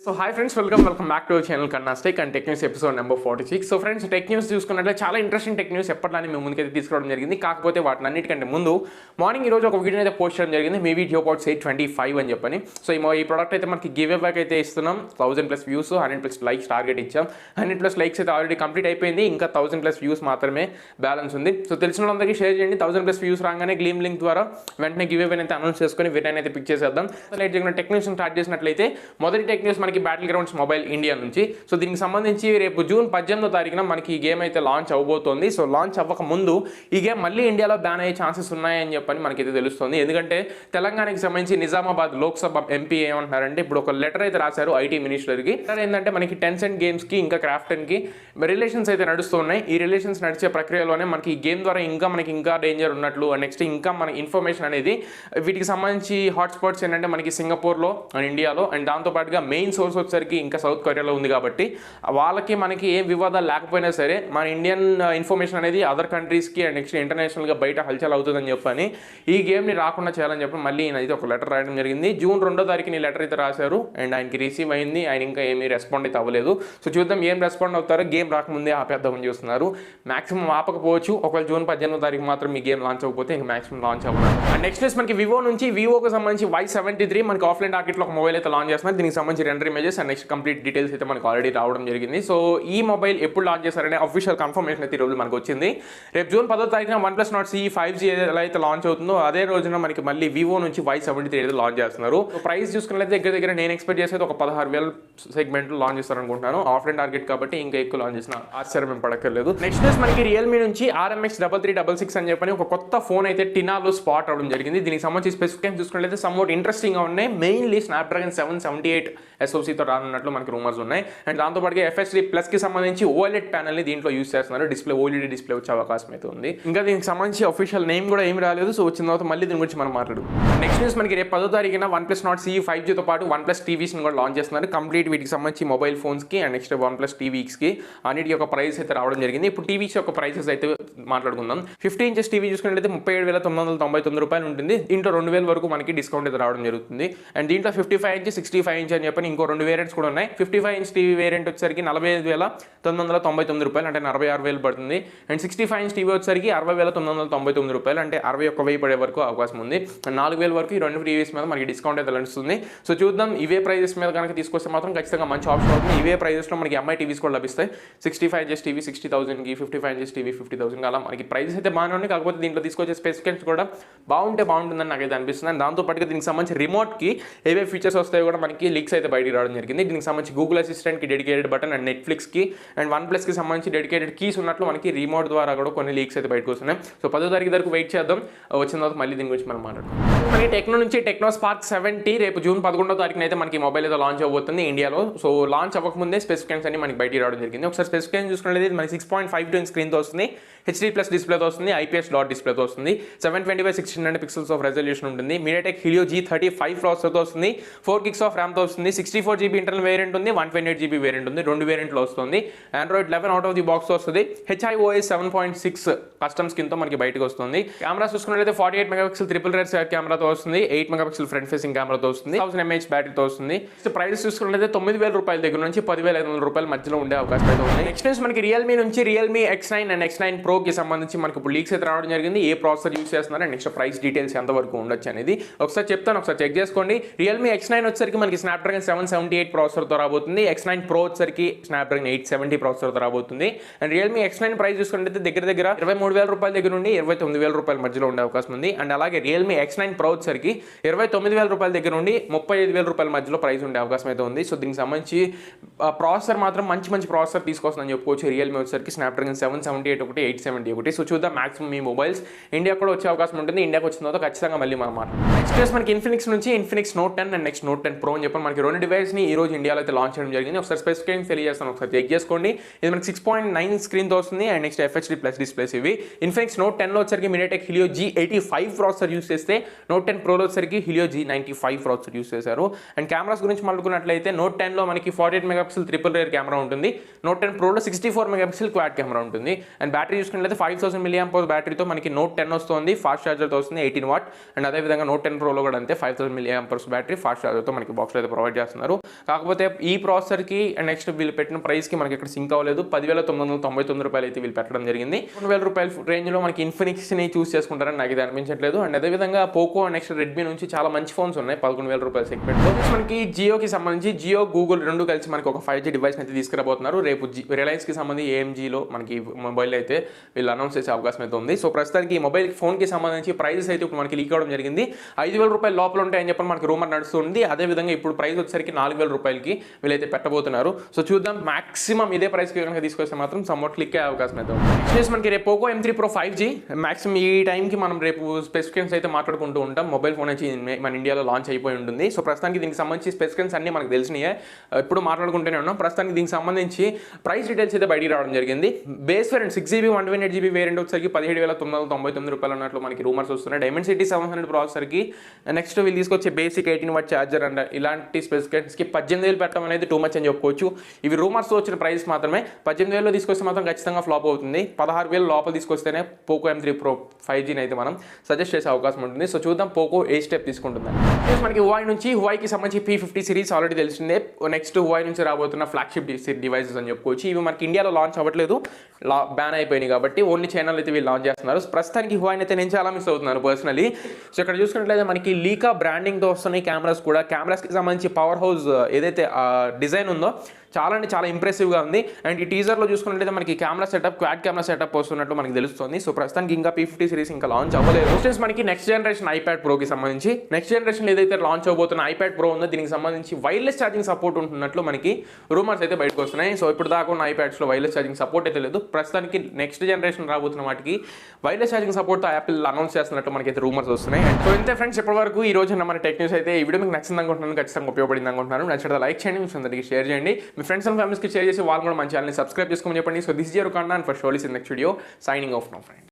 So hi friends, welcome back to our channel Kanna's tech and tech news episode number 46. So friends, tech news చూసుకున్నట్లయితే చాలా interesting tech news ఎప్పటిలానే మేము ముందుకైతే తీసుకోవడం జరిగింది. కాకపోతే వాటిని అన్నిటికంటే ముందు మార్నింగ్ ఈరోజు ఒక వీడియో అయితే పోస్ట్ చేయడం జరిగింది, మేబీ జియోపాడ్స్ 825 అని చెప్పని. సో ఈ ప్రోడక్ట్ అయితే మనకి గివ్ అవే అయితే ఇస్తున్నాం. 1000+ వ్యూస్, 100+ లైక్స్ టార్గెట్ ఇచ్చాం. 100+ లైక్స్ అయితే ఆల్రెడీ కంప్లీట్ అయిపోయింది, ఇంకా 1000+ వ్యూస్ మాత్రమే బ్యాలెన్స్ ఉంది. సో తెలిసిన వాళ్ళందరికీ షేర్ చేయండి. 1000+ వ్యూస్ రాగానే గ్లీమ్ లింక్ ద్వారా వెంటనే గివ్ అవే అయితే అనౌన్స్ చేసుకొని విన్నర్ అయితే పిక్ చేసేద్దాం. లైట్ జరిగిన టెక్ న్యూస్ స్టార్ట్ చేసినట్లయితే మొదటి టెక్ న్యూస్ మనకి బ్యాటిల్ గ్రౌండ్స్ మొబైల్ ఇండియా నుంచి. సో దీనికి సంబంధించి రేపు జూన్ 18వ తారీఖున మనకి ఈ గేమ్ అయితే లాంచ్ అవబోతోంది. సో లాంచ్ అవ్వక ముందు ఈ గేమ్ మళ్ళీ ఇండియాలో బ్యాన్ అయ్యే ఛాన్సెస్ ఉన్నాయని చెప్పని మనకైతే తెలుస్తుంది. ఎందుకంటే తెలంగాణకి సంబంధించి నిజామాబాద్ లోక్సభ ఎంపీ ఏమంటున్నారంటే, ఇప్పుడు ఒక లెటర్ అయితే రాశారు ఐటీ మినిస్టర్కి. లెటర్ ఏంటంటే, మనకి టెన్సెంట్ గేమ్స్కి ఇంకా క్రాఫ్టన్కి రిలేషన్స్ అయితే నడుస్తున్నాయి. ఈ రిలేషన్స్ నడిచే ప్రక్రియలోనే మనకి ఈ గేమ్ ద్వారా ఇంకా డేంజర్ ఉన్నట్లు, నెక్స్ట్ ఇంకా మన ఇన్ఫర్మేషన్ అనేది వీటికి సంబంధించి హాట్స్పాట్స్ ఏంటంటే మనకి సింగపూర్లో అండ్ ఇండియాలో, అండ్ దాంతోపాటుగా మెయిన్ సోర్స్ వచ్చేసరికి ఇంకా సౌత్ కొరియాలో ఉంది. కాబట్టి వాళ్ళకి మనకి ఏం వివాదాలు లేకపోయినా సరే మన ఇండియన్ ఇన్ఫర్మేషన్ అనేది అదర్ కంట్రీస్కి అండ్ నెక్స్ట్ ఇంటర్నేషనల్గా బయట హల్చల్ అవుతుందని చెప్పని ఈ గేమ్ని రాకుండా చేయాలని చెప్పి మళ్ళీ అయితే ఒక లెటర్ రాయడం జరిగింది. జూన్ 2వ తారీఖున ఈ లెటర్ అయితే రాశారు అండ్ ఆయనకి రిసీవ్ అయింది. ఆయన ఇంకా ఏమీ రెస్పాండ్ అయితే అవ్వలేదు. సో చూద్దాం ఏం రెస్పాండ్ అవుతారో. గేమ్ రాకముందే ఆపేద్దామని చూస్తున్నారు. మాక్సిమం ఆపకపోవచ్చు. ఒకవేళ జూన్ 18వ తారీఖు మాత్రం ఈ గేమ్ లాంచ్ అవ్వకపోతే ఇంకా మాక్సిమం లాంచ్ అవ్వదు. అండ్ నెక్స్ట్ మనకి వివోకి సంబంధించి Y73 మనకి ఆఫ్లైన్ మార్కెట్లో ఒక మొబైల్ అయితే లాంచ్ చేస్తున్నారు. దీనికి సంబంధించి render images and next complete details అయితే మనకు ఆల్రెడీ రావడం జరిగింది. సో ఈ మొబైల్ ఎప్పుడు లాంచ్ చేస్తారనే అఫీషియల్ కన్ఫర్మేషన్ అయితే ఈ రోజు మనకు వచ్చింది. రేపు జూన్ 10వ తారీఖున OnePlus Nord CE 5G ఎలా అయితే లాంచ్ అవుతుందో అదే రోజున మనకి మళ్ళీ వివో నుంచి Y73 అయితే లాంచ్ చేస్తున్నారు. ప్రైస్ చూసుకున్నట్లయితే దగ్గర నేను ఎక్స్పెక్ట్ చేసేది ఒక 16,000 సెగ్మెంట్లో లాంచ్ చేస్తారనుకుంటున్నాను. ఆఫ్లైన్ టార్గెట్ కాబట్టి ఇంకా ఎక్కువ లాంచ్ చేసిన ఆశ్చర్యం ఏం పడక్కర్లేదు. నెక్స్ట్ మనకి రియల్మీ నుంచి RMX 3366 అని చెప్పని ఒక కొత్త ఫోన్ అయితే టినాలో స్పాట్ అవడం జరిగింది. దీనికి సంబంధించి స్పెసిఫికేషన్ చూసుకున్నట్లయితే సమ్వాట్ ఇంట్రెస్టింగ్గా ఉన్నాయి. మెయిన్లీ స్నాప్డ్రాగన్ 778 SoCతో రానున్నట్లు మనకి రూమర్స్ ఉన్నాయి. అండ్ దాంతోపాటుగా FHD+కి సంబంధించి OLED ప్యానల్ని దీంట్లో యూస్ చేస్తున్నారు. డిస్ప్లే OLED డిస్ప్లే వచ్చే అవకాశం అయితే ఉంది. ఇంకా దీనికి సంబంధించి అఫీషియల్ నేమ్ కూడా ఏమి రాలేదు. సో వచ్చిన తర్వాత మళ్ళీ దీని గురించి మనం మాట్లాడు. నెక్స్ట్ న్యూస్ మనకి రేపు 10వ తారీఖున OnePlus Nord CE 5Gతో పాటు OnePlus TVస్ని కూడా లాంచ్ చేస్తున్నారు. కంప్లీట్ వీటికి సంబంధించి మొబైల్ ఫోన్స్కి అండ్ నెక్స్ట్ OnePlus TVస్కి అన్నిటికీ ఒక ప్రైస్ అయితే రావడం జరిగింది. ఇప్పుడు టీవీస్ యొక్క ప్రైసెస్ అయితే మాట్లాడుకుందాం. 50 ఇంచెస్ టీవీ చూసుకున్నట్లయితే 37,999 రూపాయలు ఉంటుంది. దీంట్లో 2,000 వరకు మనకి డిస్కౌంట్ అయితే రావడం జరుగుతుంది. అండ్ దీంట్లో 55 ఇంచ్ 65 ఇంచ్ అని చెప్పని ఇంకో 2 వేరియంట్స్ కూడా ఉన్నాయి. 55 ఇంచ్ టీవీ వేరియంట్ వచ్చేసరికి 45,999 రూపాయలు, అంటే 46,000 పడుతుంది. అండ్ 65 ఇంచ్ టీవీ వచ్చేసరికి 60,999 రూపాయలు, అంటే 61,000 పడే వరకు అవకాశం ఉంది. 4,000 వరకు ఈ రెండు టీవీస్ మీద మనకి డిస్కౌంట్ అయితే లభిస్తుంది. సో చూద్దాం, ఇవే ప్రైజెస్ మీద కనుక తీసుకొస్తే మాత్రం ఖచ్చితంగా మంచి ఆప్షన్ అవుతుంది. ఇవే ప్రైజెస్లో మనకి ఎంఐ టీవీస్ కూడా లభిస్తాయి. 65 ఇంచెస్ టీవీ 60,000కి, 55 ఇంచెస్ టీవీ 50,000 అలా మనకి ప్రైజెస్ అయితే బాగానే ఉన్నాయి. కాకపోతే దీంట్లో తీసుకొచ్చే స్పెసిఫికేషన్స్ కూడా బాగుంటుందని నాకైతే అనిపిస్తుంది. అండ్ దాంతోపాటుగా దీనికి సంబంధించి రిమోట్కి ఏవే ఫీచర్స్ వస్తాయో కూడా మనకి లీక్స్ అయితే బయటికి రావడం జరిగింది. దీనికి సంబంధించి గూగుల్ అసిస్టెంట్కి డెడికేటెడ్ బటన్ అండ్ నెట్ఫ్లిక్స్కి అండ్ OnePlusకి సంబంధించి డెడికేటెడ్ కీస్ ఉన్నట్లు మనకి రిమోట్ ద్వారా కూడా కొన్ని లీక్స్ అయితే బయటకు వస్తున్నాయి. సో 10వ తారీఖు వరకు వెయిట్ చేద్దాం. వచ్చిన తర్వాత మళ్ళీ దీని గురించి మనం మాట్లాడుతాం. మనకి టెక్నో నుంచి టెక్నో స్పార్క్ 70 రేపు జూన్ 11వ తారీఖున అయితే మనకి మొబైల్ అయితే లాంచ్ అవబోతుంది ఇండియాలో. సో లాంచ్ అవ్వకముందే స్పెసిఫికేషన్స్ అన్ని మనకి బయటికి రావడం జరిగింది. ఒకసారి స్పెసిఫికేషన్ చూసుకున్నట్లయితే మనకి 6.52 స్క్రీన్తో వస్తుంది, HD+ డిస్ప్లేతో వస్తుంది, IPS డాట్ డిస్ప్లేతో వస్తుంది, 720x1600 పిక్సెల్స్ ఆఫ్ రెజల్యూషన్ ఉంటుంది, MediaTek Helio G35 ప్రాసెసర్తో వస్తుంది, 4 GB ఆఫ్ ర్యామ్తో వస్తుంది, 64 GB ఇంటర్నల్ వేరియంట్ ఉంది, 128 GB వేరియంట్ ఉంది, 2 వేరియంట్లో వస్తుంది. Android 11 out of the box వస్తుంది. HiOS 7.6 కస్టమ్ స్కిన్తో మనకి బయటకు వస్తుంది. కెమెరా చూసుకున్నట్లయితే 48 మెగాపిక్సెల్ ట్రిపుల్ రేర్ సైడ్ కెమెరాతో వస్తుంది, 8 మెగాపిక్సెల్ ఫ్రంట్ ఫేసింగ్ కెమెరాతో వస్తుంది, 1000 mAh బ్యాటరీతో వస్తుంది. ప్రైస్ చూసుకున్నట్లయితే 9,000 రూపాయల దగ్గర నుంచి 10,500 రూపాయల మధ్యలో ఉండే అవకాశం అయితే ఉంది. నెక్స్ట్ న్యూస్ మనకి రియల్మీ నుంచి రియల్మీ X9 అండ్ X9 Proకి సంబంధించి మనకి ఇప్పుడు లీక్స్ అయితే రావడం జరిగింది. ఏ ప్రాసెసర్ యూస్ చేస్తున్నారు అండ్ నెక్స్ట్ ప్రైస్ డీటెయిల్స్ ఎంతవరకు ఉండొచ్చు అనేది ఒకసారి చెప్తాను, ఒకసారి చెక్ చేసుకోండి. రియల్మీ X9 వచ్చేసరికి మనకి స్నాప్డ్రాగన్ 778 ప్రాసెసర్తో రాబోతుంది. X9 Pro వచ్చేసరికి స్నాప్డ్రాగన్ 870 ప్రాసెసర్తో రాబోతుంది. అండ్ రియల్మీ X9 ప్రైస్ చూసుకుంటే దగ్గర 23,000 రూపాయల దగ్గర నుండి 29,000 రూపాయల మధ్యలో ఉండే అవకాశం ఉంది. అండ్ అలాగే రియల్మీ X9 Pro వచ్చేసరికి 29,000 రూపాయల దగ్గర నుండి 35,000 రూపాయల మధ్యలో ప్రైస్ ఉండే అవకాశం అయితే ఉంది. సో దీనికి సంబంధించి ప్రాసెసర్ మాత్రం మంచి ప్రాసెసర్ తీసుకొస్తుందని చెప్పుకోవచ్చు. రియల్మీ వచ్చేసరికి స్నాప్డ్రాగన్ 778 ఒకటి, 870 ఒకటి. సో చూద్దాం, మాక్సిమం ఈ మొబైల్స్ ఇండియా కూడా వచ్చే అవకాశం ఉంటుంది. ఇండియాకి వచ్చిన తర్వాత ఖచ్చితంగా మళ్ళీ మనం మాట్లాడతాం. నెక్స్ట్ మనకి ఇన్ఫినిక్స్ నుంచి Infinix Note 10 and next Note 10 Pro అని చెప్పి మనకి 2 డివైస్ని ఈ రోజు ఇండియాలో అయితే లాంచ్ చేయడం జరిగింది. ఒకసారి స్పెసిఫికేషన్ తెలియజేస్తాను, ఒకసారి చెక్ చేసుకోండి. ఇది మనకి 6.9 స్క్రీన్తో వస్తుంది అండ్ నెక్స్ట్ FHD+ డిస్ప్లేస్ ఇవి. ఇన్ఫినిక్స్ Note 10లో వచ్చరికి MediaTek Helio G85 processor use చేస్తే, Note 10 Proలో వచ్చరికి Helio G95 ప్రాసెసర్ యూస్ చేశారు. అండ్ కెమెరాస్ గురించి మాట్లాడుకున్నట్లయితే Note 10లో మనకి 48 మెగాపిక్సెల్ ట్రిపుల్ రేర్ కెమెరా ఉంటుంది, Note 10 Proలో 64 మెగాపిక్సెల్ క్వాడ్ కెమెరా ఉంటుంది. అండ్ బ్యాటరీ చూసుకున్నట్లయితే 5000 mAh బ్యాటరీతో మనకి Note 10 వస్తుంది, ఫాస్ట్ ఛార్జర్తో వస్తుంది 18 వాట్. అండ్ అదేవిధంగా Note 10 Proలో కూడా అంతే 5000 mAh బ్యాటరీ ఫాస్ట్ ఛార్జర్తో మనకి బాక్స్లో అయితే ప్రొవైడ్ చేస్తున్నారు. పెట్టబోతున్నారు. కాకపోతే ఈ ప్రాసెసర్కి నెక్స్ట్ వీళ్ళు పెట్టిన ప్రైస్కి మనకి ఇక్కడ సింక్ అవ్వలేదు. 10,999 రూపాయలు అయితే వీళ్ళు పెట్టడం జరిగింది. 2,000 రూపాయల రేంజ్లో మనకి ఇన్ఫినిక్స్ని చూస్ చేసుకుంటారని నాకు ఇది అనిపించట్లేదు. అండ్ అదేవిధంగా పోకో నెక్స్ట్ రెడ్మీ నుంచి చాలా మంచి ఫోన్స్ ఉన్నాయి 11,000 రూపాయల సెగ్మెంట్లో. మనకి జియోకి సంబంధించి జియో గూగుల్ రెండు కలిసి మనకి ఒక 5G డివైస్ అయితే తీసుకురాబోతున్నారు. రేపు రిలయన్స్కి సంబంధించి AMGలో మనకి మొబైల్ అయితే వీళ్ళు అనౌన్స్ చేసే అవకాశం అయితే ఉంది. సో ప్రస్తుతానికి ఈ మొబైల్ ఫోన్కి సంబంధించి ప్రైజెస్ అయితే ఇప్పుడు మనకి లీక్ అవ్వడం జరిగింది. 5,000 రూపాయల లోపల ఉంటాయని చెప్పి మనకి రూమర్ నడుస్తుంది. అదేవిధంగా ఇప్పుడు ప్రైస్ వచ్చేసరికి 4,000 రూపాయలకి వీళ్ళైతే పెట్టబోతున్నారు. సో చూద్దాం, మాక్సిమం ఇదే ప్రైస్కి కనుక తీసుకొస్తే మాత్రం సమ్వాట్ క్లిక్ అయ్యే అవకాశం అయితే ఉంది. నెక్స్ట్ మనకి రేపు Poco M3 Pro 5G maximum ఈ టైంకి మనం రేపు స్పెసిఫికేషన్స్ అయితే మాట్లాడుకుంటూ ఉంటాం. మొబైల్ ఫోన్ వచ్చి మన ఇండియాలో లాంచ్ అయిపోయి ఉంటుంది. సో ప్రస్తుతానికి దీనికి సంబంధించి స్పెసిఫికేషన్స్ అన్ని మనకు తెలిసినాయే, ఇప్పుడు మాట్లాడుకుంటూనే ఉన్నాం. ప్రస్తుతానికి దీనికి సంబంధించి ప్రైస్ డీటెయిల్స్ అయితే బయటికి రావడం జరిగింది. Base variant 6GB 128GB variant వచ్చేసరికి 17,999 రూపాయలు అన్నట్లు మనకి రూమర్స్ వస్తున్నాయి. డైమెన్సిటీ 700 ప్రాసెసర్కి నెక్స్ట్ వీళ్ళు తీసుకొచ్చే బేసిక్ 18W ఛార్జర్ అండ్ ఇలాంటి స్పెసిఫికేషన్స్కి 18,000 పెట్టడం అనేది టూ మచ్ అని చెప్పుకోవచ్చు. ఇవి రూమర్స్ వచ్చిన ప్రైస్ మాత్రమే. 18,000లో తీసుకొస్తే మాత్రం ఖచ్చితంగా ఫ్లాప్ అవుతుంది. 16,000 లోపల తీసుకొస్తేనే పోకో M3 Pro 5Gని అయితే మనం సజెస్ట్ చేసే అవకాశం ఉంటుంది. సో చూద్దాం పోకో ఏ స్టెప్ తీసుకుంటుంది. మనకి హువాయి నుంచి హువాయికి సంబంధించి P50 సిరీస్ ఆల్రెడీ తెలిసిందే. నెక్స్ట్ హువాయి నుంచి రాబోతున్న ఫ్లాగ్షిప్ డివైసెస్ అని చెప్పుకోవచ్చు. ఇవి మనకి ఇండియాలో లాంచ్ అవ్వట్లేదు, బ్యాన్ అయిపోయినాయి కాబట్టి ఓన్లీ చైనాలో అయితే వీళ్ళు లాంచ్ చేస్తున్నారు. ప్రస్తుతానికి హువాయిని అయితే నేను చాలా మిస్ అవుతున్నాను పర్సనలీ. సో ఇక్కడ చూసుకున్నట్లయితే మనకి లీకా బ్రాండింగ్తో వస్తున్నాయి కెమెరాస్ కూడా. కెమెరాస్కి సంబంధించి పవర్ హౌస్ ఏదైతే డిజైన్ ఉందో చాలా అంటే చాలా ఇంప్రెసివ్గా ఉంది. అండ్ ఈ టీజర్లో చూసుకున్నట్లయితే మనకి camera setup quad camera setup వస్తున్నట్టు మనకి తెలుస్తుంది. సో ప్రస్తుతానికి ఇంకా P50 సిరీస్ ఇంకా లాంచ్ అవ్వలేదు. మనకి నెక్స్ట్ జనరేషన్ iPad Proకి సంబంధించి నెక్స్ట్ జనరేషన్ ఏదైతే లాంచ్ అవబోతున్న iPad Pro ఉందో దీనికి సంబంధించి వైర్లెస్ ఛార్జింగ్ సపోర్ట్ ఉంటున్నట్లు మనకి రూమర్స్ అయితే బయటకు వస్తున్నాయి. సో ఇప్పుడు దాకా ఉన్న iPadsలో వైర్లెస్ ఛార్జింగ్ సపోర్ట్ అయితే లేదు. ప్రస్తుతానికి నెక్స్ట్ జనరేషన్ రాబోతున్న వాటికి వైర్లెస్ ఛార్జింగ్ సపోర్ట్తో యాపిల్ అనౌన్స్ చేస్తున్నట్టు మనకైతే రూమర్స్ వస్తున్నాయి. సో ఇంతే ఫ్రెండ్స్, ఇప్పటి వరకు ఈ రోజు మన టెక్ న్యూస్ అయితే ఈ వీడియో మీకు నచ్చింది అనుకుంటున్నాను, ఖచ్చితంగా ఉపయోగపడింది అనుకుంటున్నాను. నచ్చితే లైక్ చేయండి, మీ అందరికీ షేర్ చేయండి, మీ ఫ్రెండ్స్ అండ్ ఫ్యామిలీస్కి షేర్ చేసి వాళ్ళు కూడా మన ఛానల్ని సబ్స్క్రైబ్ చేసుకోమని చెప్పండి. So this is your Kanna and for షోలీస్ in next video signing off now friends.